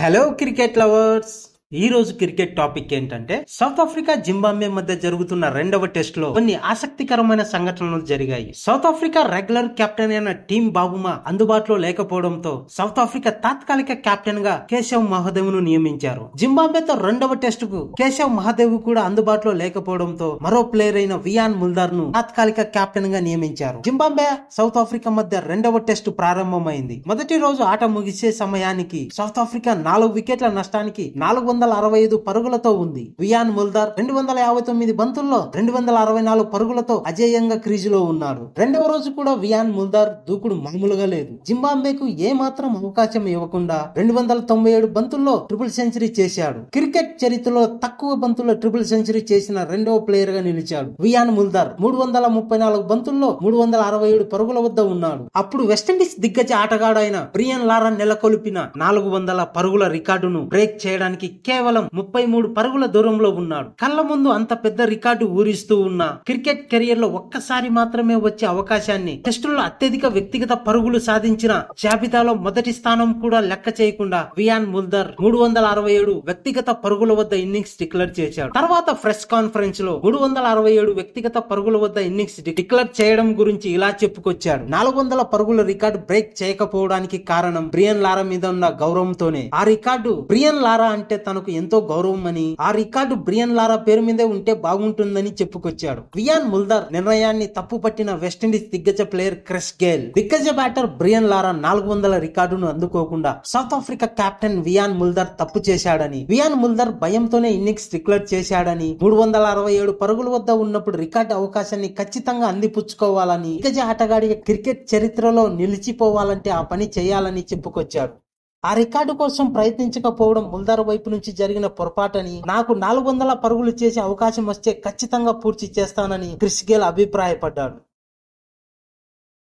Hello cricket lovers. ఈ రోజు cricket topic ఏంటంటే సౌత్ ఆఫ్రికా జింబాబ్వే మధ్య జరుగుతున్న రెండవ టెస్ట్ లో కొన్ని ఆసక్తికరమైన సంఘటనలు జరిగాయి. సౌత్ ఆఫ్రికా రెగ్యులర్ కెప్టెన్ అయిన టీమ్ బాబుమా అందుబాటులో లేకపోవడంతో సౌత్ ఆఫ్రికా తాత్కాలిక కెప్టెన్ గా కేశవ్ మహాదేవ్ ను నియమించారు. జింబాబ్వేతో రెండవ టెస్ట్ కు కేశవ్ మహాదేవ్ కూడా అందుబాటులో లేకపోవడంతో మరో ప్లేయర్ అయిన వియాన్ ముల్దార్ ను తాత్కాలిక కెప్టెన్ గా నియమించారు. జింబాబ్వే సౌత్ ఆఫ్రికా మధ్య రెండవ టెస్ట్ ప్రారంభమైంది. మొదటి రోజు ఆట ముగిసే సమయానికి సౌత్ ఆఫ్రికా 4 వికెట్ల నష్టానికి 465 పరుగులతో ఉంది. వియాన్ ముల్దార్ 259 బంతుల్లో 264 పరుగులతో అజేయంగా క్రీజులో ఉన్నాడు. రెండవ రోజు కూడా వియాన్ ముల్దార్ దూకుడు మామూలుగా లేదు. జింబాబ్వేకు ఏ మాత్రం అవకాశం ఇవ్వకుండా 297 బంతుల్లో ట్రిపుల్ సెంచరీ చేశాడు. క్రికెట్ చరిత్రలో తక్కువ బంతుల్లో ట్రిపుల్ సెంచరీ చేసిన రెండవ ప్లేయర్ గా నిలిచాడు. వియాన్ ముల్దార్ 334 బంతుల్లో 367 పరుగుల వద్ద ఉన్నాడు. అప్పుడు వెస్టిండీస్ దిగ్గజ ఆటగాడైన బ్రియన్ లారా నెలకొల్పిన 400 పరుగుల రికార్డును బ్రేక్ చేయడానికి కేవలం 33 పరుగుల దూరంలో ఉన్నాడు. కళ్ళ ముందు అంత పెద్ద రికార్డు ఊరిస్తూ ఉన్న క్రికెట్ కెరియర్ లో ఒక్కసారి మాత్రమే వచ్చే అవకాశాన్ని టెస్టుల్లో అత్యధిక వ్యక్తిగత పరుగులు సాధించిన జాబితాలో మొదటి స్థానం కూడా లెక్క చేయకుండా వియాన్ ముల్దార్ 367 వ్యక్తిగత పరుగుల వద్ద ఇన్నింగ్స్ డిక్లేర్ చేశాడు. తర్వాత ప్రెస్ కాన్ఫరెన్స్ లో 367 వ్యక్తిగత పరుగుల వద్ద ఇన్నింగ్స్ డిక్లేర్ చేయడం గురించి ఇలా చెప్పుకొచ్చాడు. 400 పరుగుల రికార్డు బ్రేక్ చేయకపోవడానికి కారణం బ్రియన్ లారా మీద ఉన్న గౌరవంతోనే. ఆ రికార్డు బ్రియన్ లారా అంటే తనకు ఎంతో గౌరవం అని, ఆ రికార్డు బ్రియన్ లారా పేరు మీదే ఉంటే బాగుంటుందని చెప్పుకొచ్చాడు. వియాన్ ముల్దార్ నిర్ణయాన్ని తప్పు పట్టిన వెస్టిండీస్ దిగ్గజ ప్లేయర్ క్రిస్ గేల్ దిగ్గజ బ్యాటర్ బ్రియన్ లారా 400 రికార్డును అందుకోకుండా సౌత్ ఆఫ్రికా కెప్టెన్ వియాన్ ముల్దార్ తప్పు చేశాడని, వియాన్ ముల్దార్ భయంతోనే ఇన్నింగ్స్ డిక్లేర్ చేశాడని, 367 పరుగుల వద్ద ఉన్నప్పుడు రికార్డు అవకాశాన్ని ఖచ్చితంగా అందిపుచ్చుకోవాలని, దిగ్గజ ఆటగాడిగా క్రికెట్ చరిత్రలో నిలిచిపోవాలంటే ఆ పని చేయాలని చెప్పుకొచ్చాడు. ఆ రికార్డు కోసం ప్రయత్నించకపోవడం ముల్దార్ వైపు నుంచి జరిగిన పొరపాటని, నాకు 400 పరుగులు చేసే అవకాశం వస్తే ఖచ్చితంగా పూర్తి చేస్తానని క్రిస్ గేల్ అభిప్రాయపడ్డాడు.